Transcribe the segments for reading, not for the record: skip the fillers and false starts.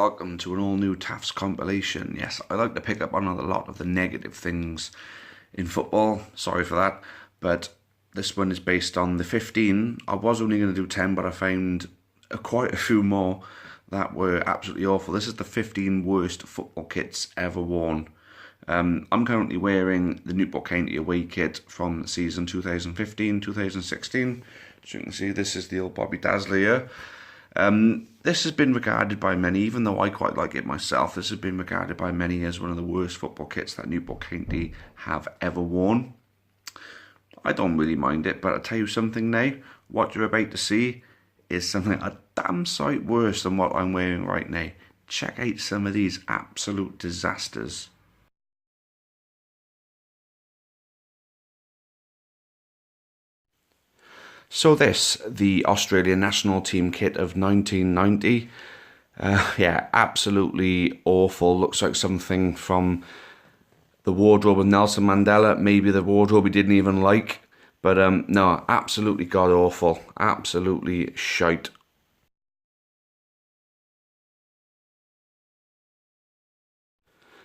welcome to an all-new Tafts compilation. Yes, I like to pick up on a lot of the negative things in football, sorry for that, but this one is based on the 15. I was only going to do 10, but I found quite a few more that were absolutely awful. This is the 15 worst football kits ever worn. I'm currently wearing the Newport County away kit from season 2015-2016. As you can see, this is the old Bobby Dazzler here. This has been regarded by many, even though I quite like it myself, this has been regarded by many as one of the worst football kits that Newport County have ever worn. I don't really mind it, but I'll tell you something now, what you're about to see is something a damn sight worse than what I'm wearing right now. Check out some of these absolute disasters. So this, the Australian national team kit of 1990. Yeah, absolutely awful. Looks like something from the wardrobe of Nelson Mandela. Maybe the wardrobe he didn't even like. But no, absolutely god-awful. Absolutely shite.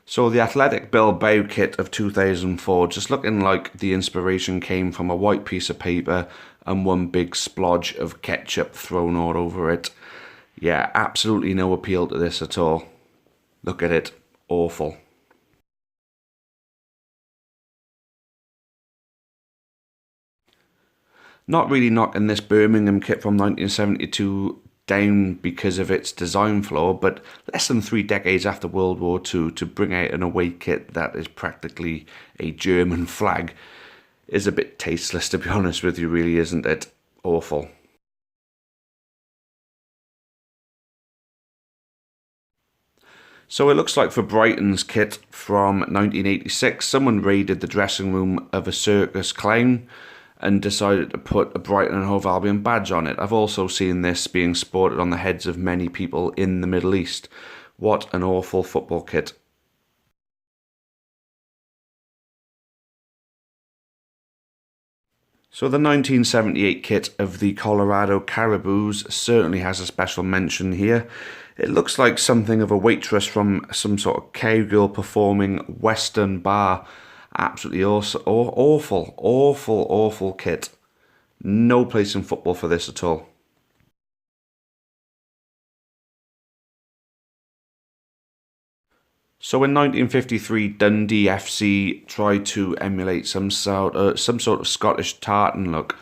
So the Athletic Bilbao kit of 2004, just looking like the inspiration came from a white piece of paper and one big splodge of ketchup thrown all over it. Yeah, absolutely no appeal to this at all. Look at it. Awful. Not really knocking this Birmingham kit from 1972 down because of its design flaw, but less than 3 decades after World War II to bring out an away kit that is practically a German flag is a bit tasteless, to be honest with you, really, isn't it? Awful. So it looks like for Brighton's kit from 1986, someone raided the dressing room of a circus clown and decided to put a Brighton and Hove Albion badge on it. I've also seen this being sported on the heads of many people in the Middle East. What an awful football kit. So the 1978 kit of the Colorado Caribous certainly has a special mention here. It looks like something of a waitress from some sort of cowgirl performing Western bar. Absolutely awful, awful kit. No place in football for this at all. So in 1953, Dundee FC tried to emulate some sort of Scottish tartan look,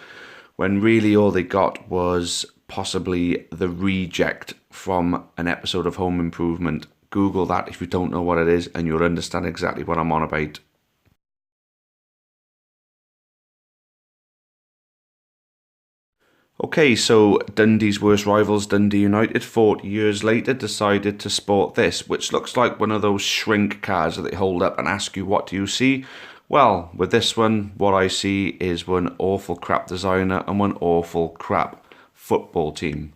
when really all they got was possibly the reject from an episode of Home Improvement. Google that if you don't know what it is, and you'll understand exactly what I'm on about. Okay, so Dundee's worst rivals, Dundee United, 40 years later decided to sport this, which looks like one of those shrink cards that they hold up and ask you, what do you see? Well, with this one, what I see is one awful crap designer and one awful crap football team.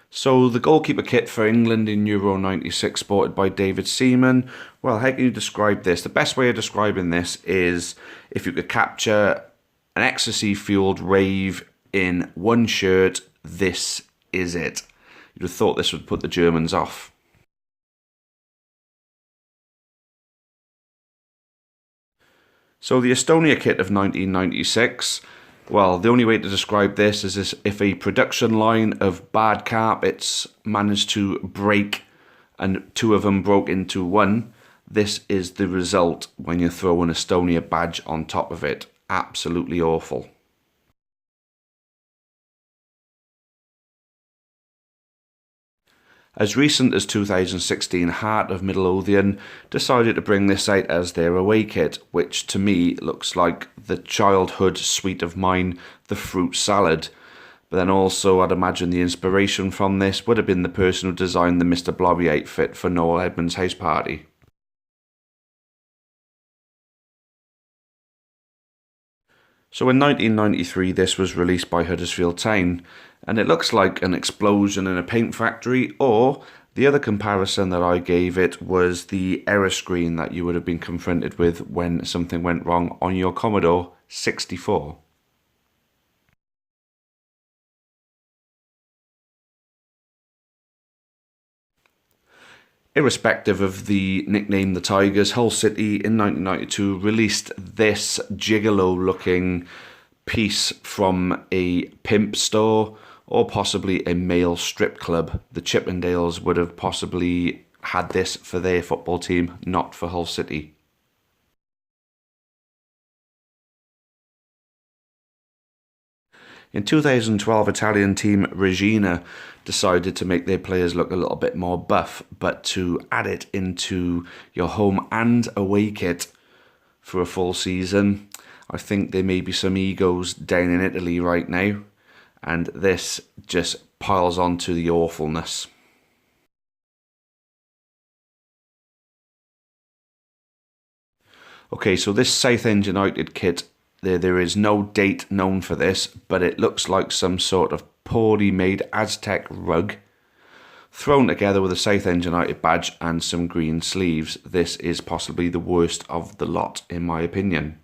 So the goalkeeper kit for England in Euro 96 sported by David Seaman. Well, how can you describe this? The best way of describing this is if you could capture an ecstasy-fueled rave in one shirt, this is it. You'd have thought this would put the Germans off. So the Estonia kit of 1996, well, the only way to describe this is if a production line of bad carpets managed to break and 2 of them broke into one, this is the result when you throw an Estonia badge on top of it. Absolutely awful. As recent as 2016, Heart of Midlothian decided to bring this out as their away kit, which to me looks like the childhood sweet of mine, the fruit salad. But then also I'd imagine the inspiration from this would have been the person who designed the Mr. Blobby outfit for Noel Edmonds' house party. So in 1993 this was released by Huddersfield Town, and it looks like an explosion in a paint factory, or the other comparison that I gave it was the error screen that you would have been confronted with when something went wrong on your Commodore 64. Irrespective of the nickname the Tigers, Hull City in 1992 released this gigolo-looking piece from a pimp store or possibly a male strip club. The Chippendales would have possibly had this for their football team, not for Hull City. In 2012, Italian team Regina decided to make their players look a little bit more buff, but to add it into your home and away kit for a full season, I think there may be some egos down in Italy right now, and this just piles on to the awfulness. Okay, so this Southend United kit, there is no date known for this, but it looks like some sort of poorly made Aztec rug thrown together with a Southend United badge and some green sleeves. This is possibly the worst of the lot, in my opinion.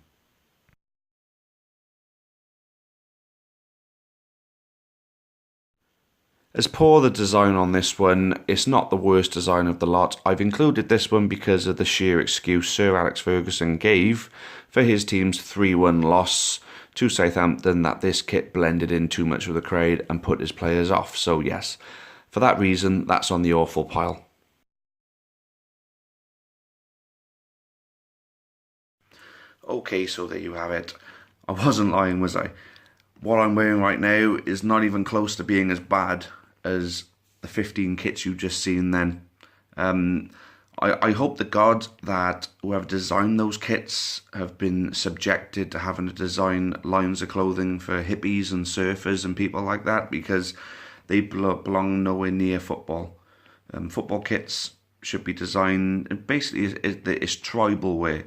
As poor the design on this one, it's not the worst design of the lot. I've included this one because of the sheer excuse Sir Alex Ferguson gave for his team's 3-1 loss to Southampton, that this kit blended in too much with the crowd and put his players off. So yes, for that reason, that's on the awful pile. Okay, so there you have it. I wasn't lying, was I? What I'm wearing right now is not even close to being as bad as the 15 kits you just seen then. I hope to God that whoever designed those kits have been subjected to having to design lines of clothing for hippies and surfers and people like that, because they belong nowhere near football. Football kits should be designed, basically it's tribal wear,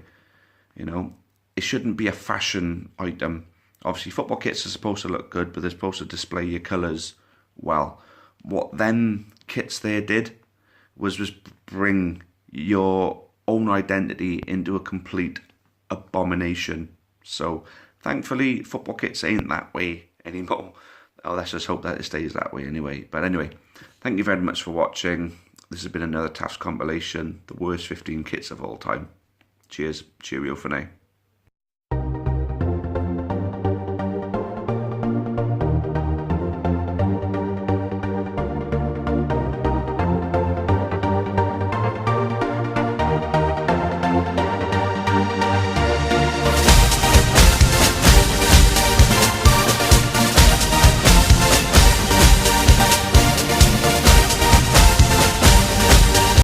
you know. It shouldn't be a fashion item. Obviously football kits are supposed to look good, but they're supposed to display your colours well. What them kits there did was just bring your own identity into a complete abomination. So thankfully football kits ain't that way anymore. Oh, let's just hope that it stays that way anyway. But anyway, thank you very much for watching. This has been another TAFS compilation, the worst 15 kits of all time. Cheers, cheerio for now.